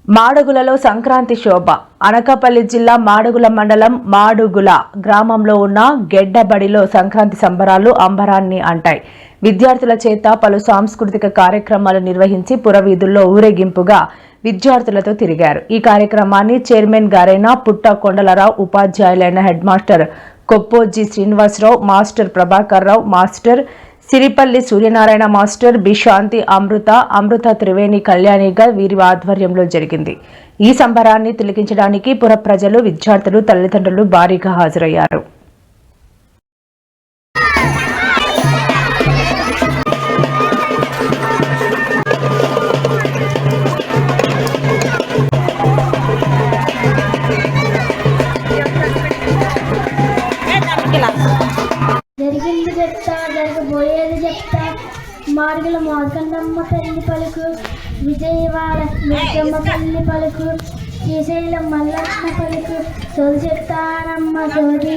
మాడుగులలో సంక్రాంతి శోభ. అనకాపల్లి జిల్లా మాడుగుల మండలం మాడుగుల గ్రామంలో ఉన్న గెడ్డబడిలో సంక్రాంతి సంబరాలు అంబరాన్ని అంటాయి. విద్యార్థుల చేత పలు సాంస్కృతిక కార్యక్రమాలు నిర్వహించి పురవీధుల్లో ఊరేగింపుగా విద్యార్థులతో తిరిగారు. ఈ కార్యక్రమాన్ని చైర్మన్ గారైన పుట్ట కొండలరావు, ఉపాధ్యాయులైన head master Koppoji Srinivasarao, master Prabhakar Rao, master Siripalli Suryanarayana master, Bishanti, Amrutha Triveni కళ్యాణిగా వీరి ఆధ్వర్యంలో జరిగింది. ఈ సంబరాన్ని తిలకించడానికి పుర ప్రజలు, విద్యార్థులు, తల్లిదండ్రులు భారీగా హాజరయ్యారు. జరిగింది చెప్తా, జరగబోయేది చెప్తా. మాడుగుల మార్కండమ్మ తల్లి పలుకు, విజయవాడ మిర్గమ్మ తల్లి పలుకు, శ్రీశైలం మల్లమ్మ పలుకు, సోది చెప్తానమ్మ సోది.